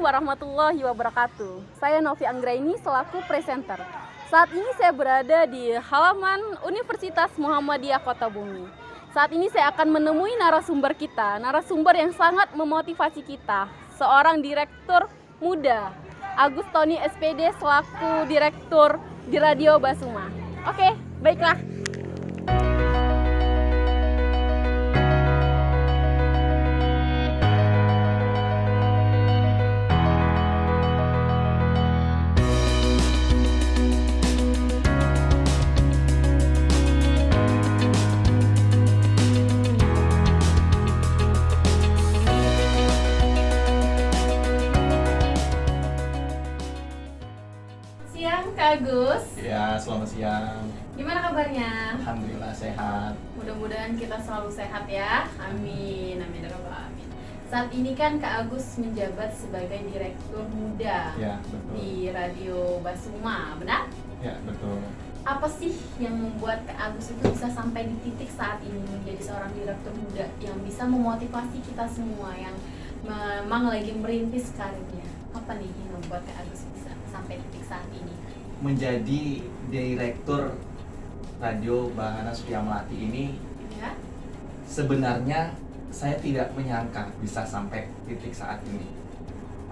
warahmatullahi wabarakatuh. Saya Novi Anggraini selaku presenter. Saat ini saya berada di halaman Universitas Muhammadiyah Kota Bumi. Saat ini saya akan menemui narasumber kita, narasumber yang sangat memotivasi kita, seorang direktur muda, Agus Tony SPD selaku direktur di Radio Basuma. Oke, baiklah. Agus. Ya, selamat siang. Gimana kabarnya? Alhamdulillah sehat. Mudah-mudahan kita selalu sehat ya. Amin, amin ya rabbal alamin. Saat ini kan Kak Agus menjabat sebagai direktur muda Ya, betul. di Radio Basuma, benar? Ya, betul. Apa sih yang membuat Kak Agus itu bisa sampai di titik saat ini menjadi seorang direktur muda yang bisa memotivasi kita semua yang memang lagi merintis karirnya? Apa nih yang membuat Kak Agus bisa sampai di titik saat ini? Menjadi direktur Radio Bahana Surya Melati ini Ya. sebenarnya saya tidak menyangka bisa sampai titik saat ini.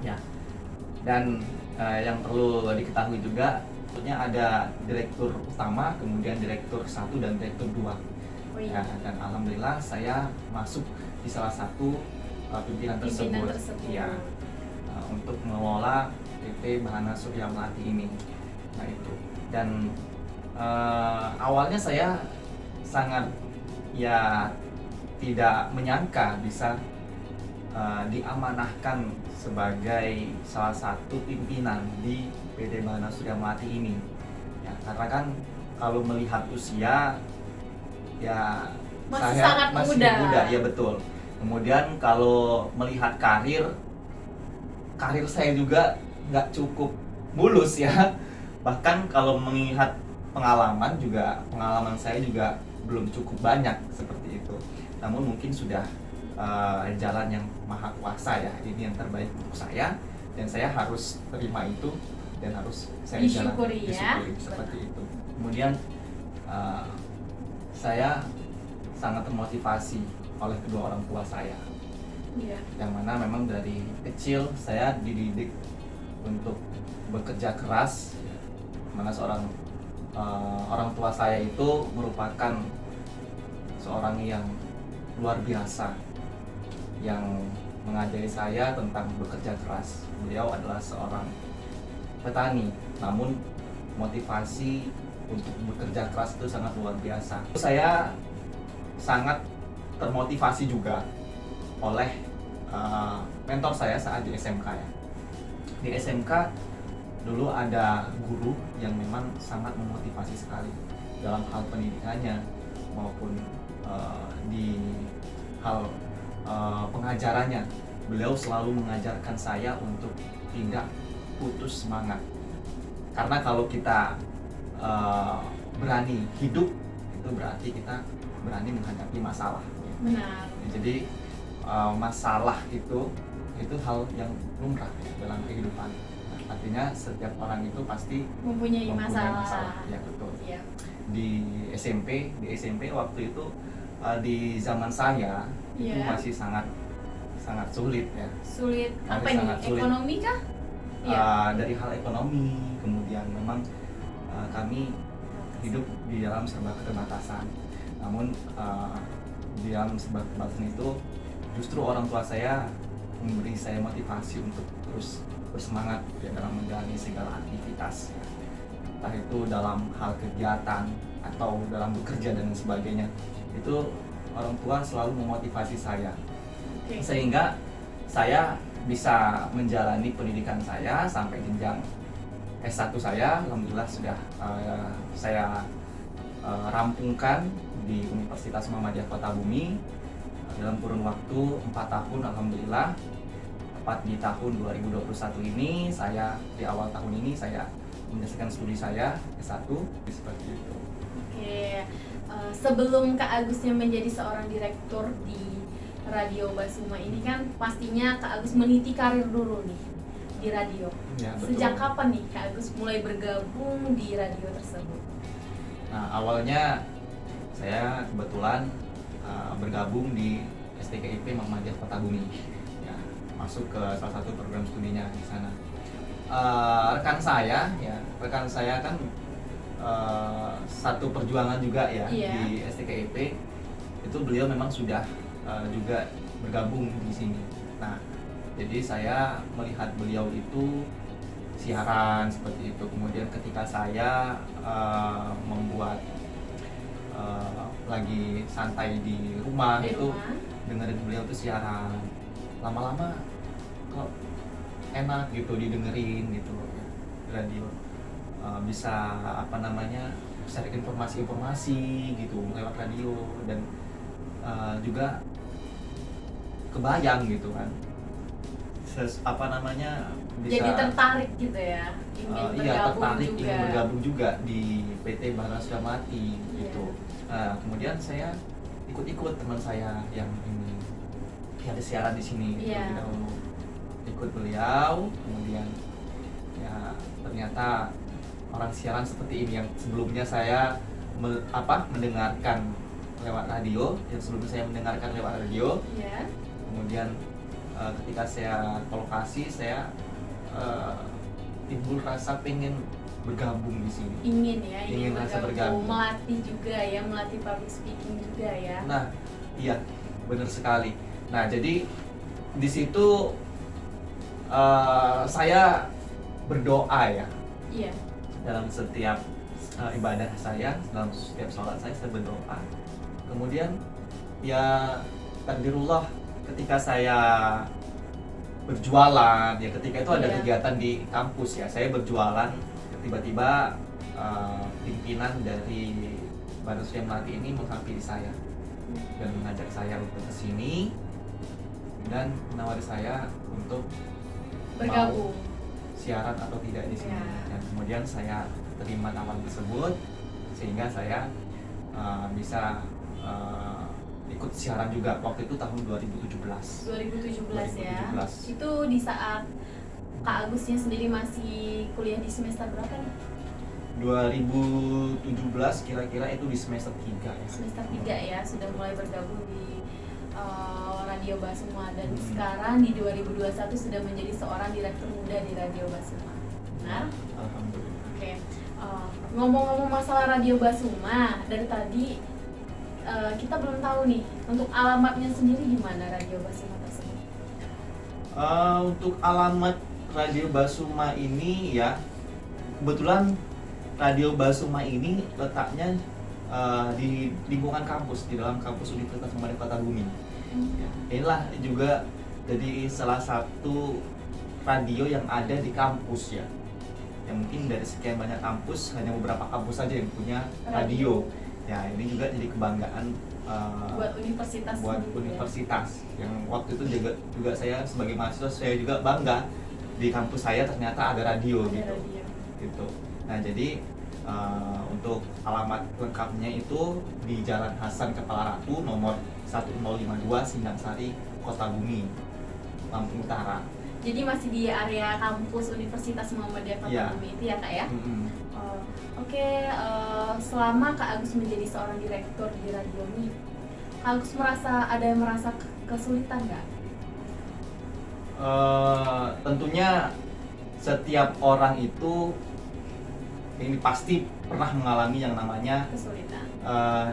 Ya. Dan yang perlu diketahui juga, tentunya ada direktur utama, kemudian direktur 1 dan direktur 2. Oh iya. Ya, dan alhamdulillah saya masuk di salah satu pimpinan tersebut. Ya, untuk mengelola PT Bahana Surya Melati ini. Nah itu, dan awalnya saya sangat tidak menyangka bisa diamanahkan sebagai salah satu pimpinan di PT Bahana Surya Melati ini. Ya, karena kan kalau melihat usia ya Masih saya sangat masih muda. Ya betul. Kemudian kalau melihat karir saya juga nggak cukup mulus ya. Bahkan kalau mengingat pengalaman saya juga belum cukup banyak seperti itu. Namun mungkin sudah jalan yang maha kuasa ya, ini yang terbaik untuk saya, dan saya harus terima itu dan harus saya Disyukuri ya. seperti itu. Kemudian saya sangat termotivasi oleh kedua orang tua saya, yang mana memang dari kecil saya dididik untuk bekerja keras. Mana seorang orang tua saya itu merupakan seorang yang luar biasa yang mengajari saya tentang bekerja keras. Beliau adalah seorang petani, namun motivasi untuk bekerja keras itu sangat luar biasa. Saya sangat termotivasi juga oleh mentor saya saat di SMK ya. Di SMK dulu ada guru yang memang sangat memotivasi sekali dalam hal pendidikannya maupun di hal pengajarannya. Beliau selalu mengajarkan saya untuk tidak putus semangat, karena kalau kita berani hidup itu berarti kita berani menghadapi masalah. Benar. Jadi masalah itu hal yang lumrah dalam kehidupan. Artinya setiap orang itu pasti Mempunyai masalah. Ya betul. Iya. Di SMP waktu itu di zaman saya itu Iya. masih sangat sulit ya. Sulit apa Masih nih? sangat sulit. Ekonomi kah? Iya. Dari hal ekonomi, kemudian memang kami hidup di dalam serba keterbatasan. Namun di dalam serba keterbatasan itu justru orang tua saya memberi saya motivasi untuk terus bersemangat ya dalam menjalani segala aktivitas, entah itu dalam hal kegiatan atau dalam bekerja dan sebagainya. Itu orang tua selalu memotivasi saya. Oke. Sehingga saya bisa menjalani pendidikan saya sampai jenjang S1 saya. Alhamdulillah sudah saya rampungkan di Universitas Muhammadiyah Kota Bumi dalam kurun waktu 4 tahun. Alhamdulillah, tepat di tahun 2021 ini, di awal tahun ini saya menyelesaikan studi saya S1 seperti itu. Oke. Sebelum Kak Agusnya menjadi seorang direktur di Radio Basuma ini kan pastinya Kak Agus meniti karir dulu nih. di radio. Ya, betul. Sejak kapan nih Kak Agus mulai bergabung di radio tersebut? Nah, awalnya saya kebetulan bergabung di STKIP Muhammadiyah Kota Bumi, ya, masuk ke salah satu program studinya di sana. Rekan saya kan satu perjuangan juga ya, di STKIP itu. Beliau memang sudah juga bergabung di sini. Nah, jadi saya melihat beliau itu siaran seperti itu. Kemudian ketika saya membuat lagi santai di rumah dengerin beliau tuh siaran, lama-lama kok enak gitu didengerin gitu radio. Bisa cari informasi gitu lewat radio, dan juga kebayang gitu kan bisa jadi tertarik gitu ya, ingin bergabung juga di PT Baras Damati gitu. Kemudian saya ikut teman saya yang ini ada siaran di sini terlebih dahulu, ikut beliau. Kemudian ya ternyata orang siaran seperti ini yang sebelumnya saya mendengarkan lewat radio, kemudian ketika saya ke lokasi, saya timbul rasa pengen bergabung di sini. Ingin rasa bergabung, melatih juga ya, melatih public speaking juga ya. Nah, iya, benar sekali. Nah, jadi di situ saya berdoa ya. Iya. Dalam setiap ibadah saya, dalam setiap sholat saya berdoa. Kemudian ya takdirullah, ketika saya berjualan ya, ketika itu ada kegiatan di kampus ya, saya berjualan, tiba-tiba pimpinan dari Baras Damati ini menghampiri saya dan mengajak saya untuk kesini dan menawari saya untuk bergabung siaran atau tidak di sini. Dan kemudian saya terima tawaran tersebut sehingga saya bisa ikut siaran juga. Waktu itu tahun 2017 ya. Itu di saat Kak Agusnya sendiri masih kuliah di semester berapa nih? 2017 kira-kira itu di semester 3 ya. Semester 3 ya, sudah mulai bergabung di Radio Basuma, dan sekarang di 2021 sudah menjadi seorang direktur muda di Radio Basuma. Benar? Alhamdulillah. Oke. Ngomong-ngomong masalah Radio Basuma, dari tadi kita belum tahu nih untuk alamatnya sendiri gimana Radio Basuma tersebut. Untuk alamat Radio Basuma ini ya, kebetulan Radio Basuma ini letaknya di lingkungan kampus, di dalam kampus Universitas Muhammadiyah Kota Bumi. Ya, inilah juga jadi salah satu radio yang ada di kampus ya. Yang mungkin dari sekian banyak kampus hanya beberapa kampus saja yang punya radio. Ya, ini juga jadi kebanggaan buat universitas. Yang waktu itu juga saya sebagai mahasiswa, saya juga bangga di kampus saya ternyata ada radio gitu. Nah, jadi untuk alamat lengkapnya itu di Jalan Hasan Kepala Ratu nomor 1052 Sindang Sari, Kota Bumi, Lampung Utara. Jadi masih di area kampus Universitas Muhammadiyah Kota Bumi itu ya Kak ya? Oke, selama Kak Agus menjadi seorang direktur di radio ini, Kak Agus merasa kesulitan nggak? Tentunya setiap orang itu ini pasti pernah mengalami yang namanya kesulitan,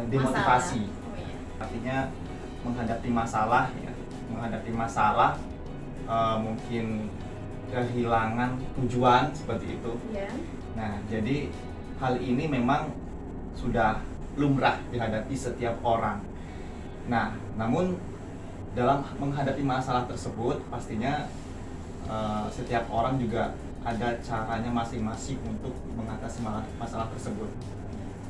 demotivasi. Artinya menghadapi masalah, mungkin kehilangan tujuan seperti itu. Nah, jadi hal ini memang sudah lumrah dihadapi setiap orang. Nah, namun dalam menghadapi masalah tersebut pastinya setiap orang juga ada caranya masing-masing untuk mengatasi masalah tersebut.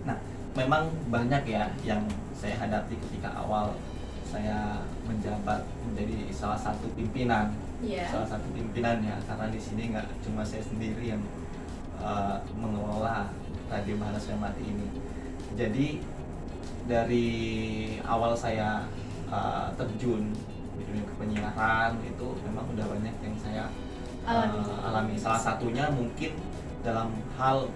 Nah, memang banyak ya yang saya hadapi ketika awal saya menjabat menjadi salah satu pimpinan. Salah satu pimpinan ya, karena di sini nggak cuma saya sendiri yang mengelola Radio Baras Damati ini. Jadi dari awal saya terjun ke penyiaran itu memang udah banyak yang saya alami. Salah satunya mungkin dalam hal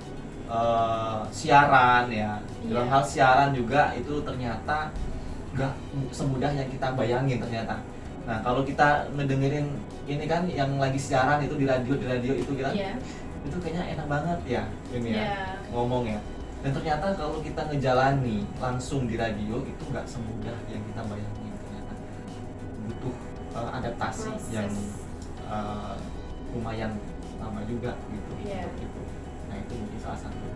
siaran ya. Dalam hal siaran juga itu ternyata nggak semudah yang kita bayangin ternyata. Nah, kalau kita ngedengerin ini kan yang lagi siaran itu di radio itu kan, itu kayaknya enak banget ya ini ya ngomong ya. Dan ternyata kalau kita ngejalani langsung di radio itu nggak semudah yang kita bayangin, ternyata butuh adaptasi yang lumayan lama juga gitu. Gitu. Nah, itu mungkin salah satu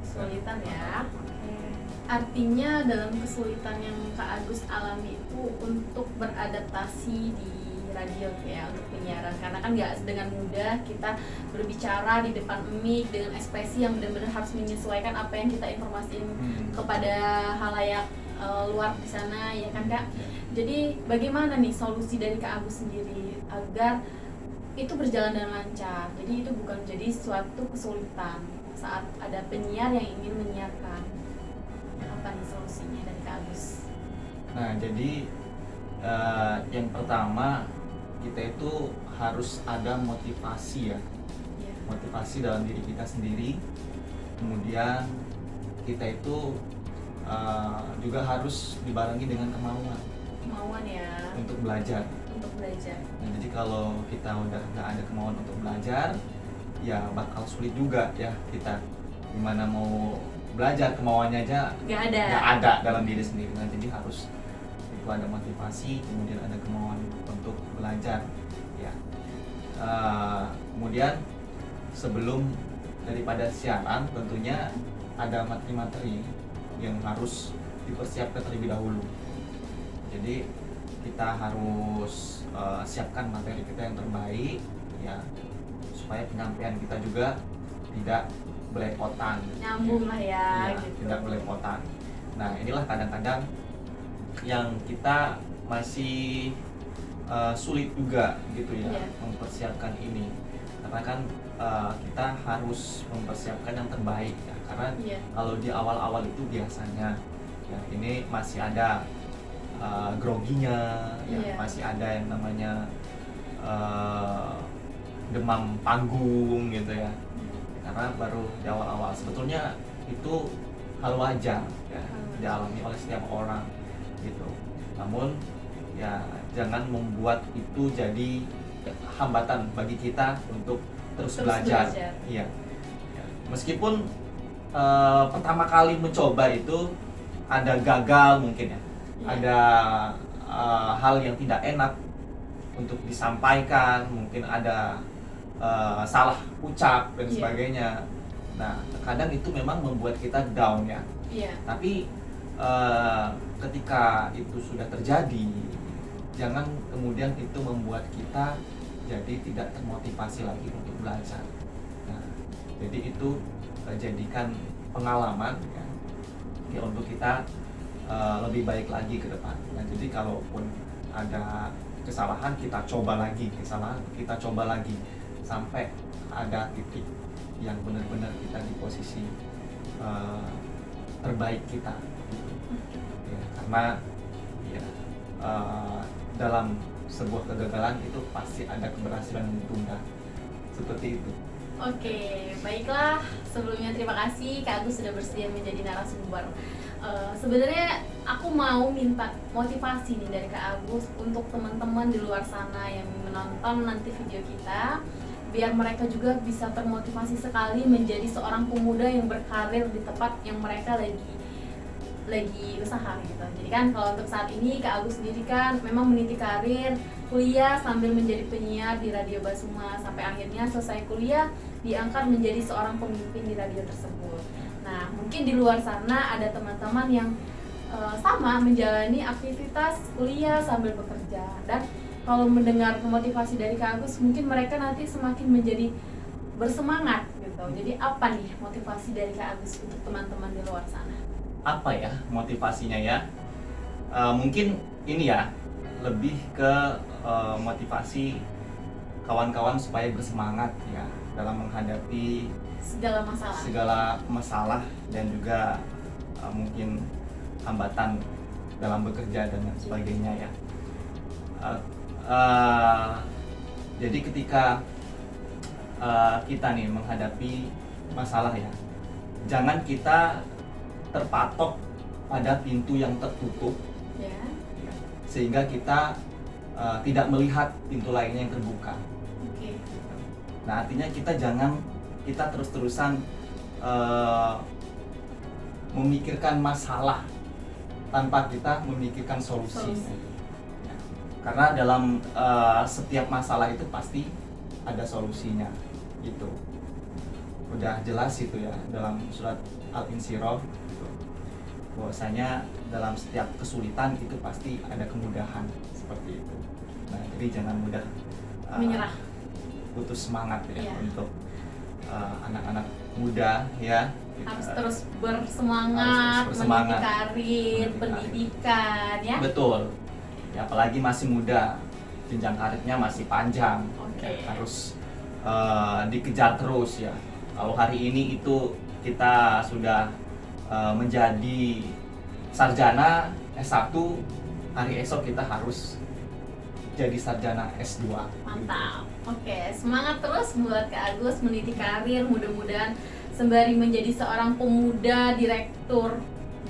kesulitan ya. Artinya dalam kesulitan yang Kak Agus alami itu untuk beradaptasi di radio ya, untuk penyiaran, karena kan nggak dengan mudah kita berbicara di depan mic dengan ekspresi yang benar-benar harus menyesuaikan apa yang kita informasiin kepada halayak luar di sana ya kan Kak. Jadi bagaimana nih solusi dari Kak Agus sendiri agar itu berjalan dengan lancar, jadi itu bukan menjadi suatu kesulitan saat ada penyiar yang ingin menyiarkan? Apa nih solusinya dari Kak Agus? Nah, jadi yang pertama kita itu harus ada motivasi ya, motivasi dalam diri kita sendiri. Kemudian kita itu juga harus dibarengi dengan kemauan ya untuk belajar. Nah, jadi kalau kita udah nggak ada kemauan untuk belajar, ya bakal sulit juga ya kita gimana mau belajar, kemauannya aja nggak ada dalam diri sendiri. Nah, jadi harus itu ada motivasi, kemudian ada kemauan untuk belajar ya. Kemudian sebelum daripada siaran tentunya ada materi-materi yang harus dipersiapkan terlebih dahulu. Jadi kita harus siapkan materi kita yang terbaik ya, supaya penyampaian kita juga tidak belepotan, nyambung lah ya, gitu. Tidak belepotan. Nah, inilah kadang-kadang yang kita masih sulit juga gitu ya, mempersiapkan ini, karena kan kita harus mempersiapkan yang terbaik ya, karena kalau di awal-awal itu biasanya ya ini masih ada groginya ya, masih ada yang namanya demam panggung gitu ya, karena baru di awal-awal. Sebetulnya itu hal wajar ya, dialami oleh setiap orang gitu. Namun ya jangan membuat itu jadi hambatan bagi kita untuk terus belajar. Iya. Ya. Meskipun pertama kali mencoba itu ada gagal mungkin ya, ada hal yang tidak enak untuk disampaikan, mungkin ada salah ucap dan sebagainya. Nah, kadang itu memang membuat kita down ya. Tapi ketika itu sudah terjadi, jangan kemudian itu membuat kita jadi tidak termotivasi lagi untuk belajar. Nah, jadi itu jadikan pengalaman ya untuk kita lebih baik lagi ke depan. Nah, jadi kalaupun ada kesalahan kita coba lagi, sampai ada titik yang benar-benar kita di posisi terbaik kita gitu. Ya, karena ya dalam sebuah kegagalan itu pasti ada keberhasilan yang ditunda, seperti itu. Oke, baiklah. Sebelumnya terima kasih Kak Agus sudah bersedia menjadi narasumber. Sebenarnya aku mau minta motivasi nih dari Kak Agus untuk teman-teman di luar sana yang menonton nanti video kita, biar mereka juga bisa termotivasi sekali menjadi seorang pemuda yang berkarir di tempat yang mereka lagi usaha gitu. Jadi kan kalau untuk saat ini Kak Agus sendiri kan memang meniti karir, kuliah sambil menjadi penyiar di Radio Basuma, sampai akhirnya selesai kuliah diangkat menjadi seorang pemimpin di radio tersebut. Nah, mungkin di luar sana ada teman-teman yang sama menjalani aktivitas kuliah sambil bekerja, dan kalau mendengar motivasi dari Kak Agus mungkin mereka nanti semakin menjadi bersemangat gitu. Jadi apa nih motivasi dari Kak Agus untuk teman-teman di luar sana? Apa ya motivasinya ya? Mungkin ini ya, lebih ke motivasi kawan-kawan supaya bersemangat ya dalam menghadapi segala masalah dan juga mungkin hambatan dalam bekerja dan sebagainya ya. Jadi ketika kita nih menghadapi masalah ya, jangan kita terpatok pada pintu yang tertutup, Ya. sehingga kita tidak melihat pintu lainnya yang terbuka. Oke. Nah, artinya kita terus-terusan memikirkan masalah tanpa kita memikirkan solusi. Ya. Karena dalam setiap masalah itu pasti ada solusinya, gitu. Udah jelas itu ya dalam surat Al-Insyirah, gitu. Bahwasanya dalam setiap kesulitan itu pasti ada kemudahan, seperti itu. Nah, jadi jangan mudah Menyerah. putus semangat ya, Iya. untuk anak-anak muda ya. Harus Kita- terus bersemangat, Harus bersemangat. meniti karir, Meniti pendidikan ya. Betul. Ya, apalagi masih muda, jenjang karirnya masih panjang. Oke. Ya, harus dikejar terus ya. Kalau hari ini itu kita sudah menjadi sarjana S1, hari esok kita harus jadi sarjana S2. Mantap. Oke, semangat terus buat Kak Agus meniti karir. Mudah-mudahan sembari menjadi seorang pemuda direktur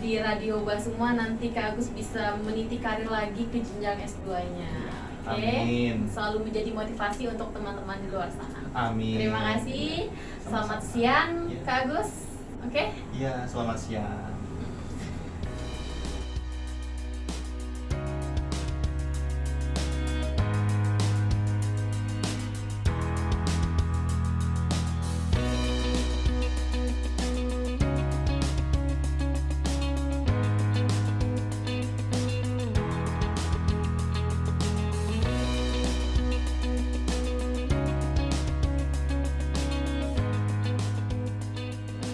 di Radio Basuma, nanti Kak Agus bisa meniti karir lagi ke jenjang S2-nya. Oke. Amin. Selalu menjadi motivasi untuk teman-teman di luar sana. Amin. Terima kasih. Selamat Sama-sama. siang, Iya. Kak Agus. Oke. Iya, selamat siang.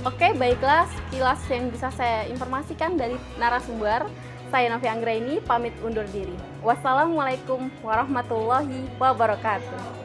Oke, baiklah sekilas yang bisa saya informasikan dari narasumber. Saya Novi Anggraini pamit undur diri. Wassalamualaikum warahmatullahi wabarakatuh.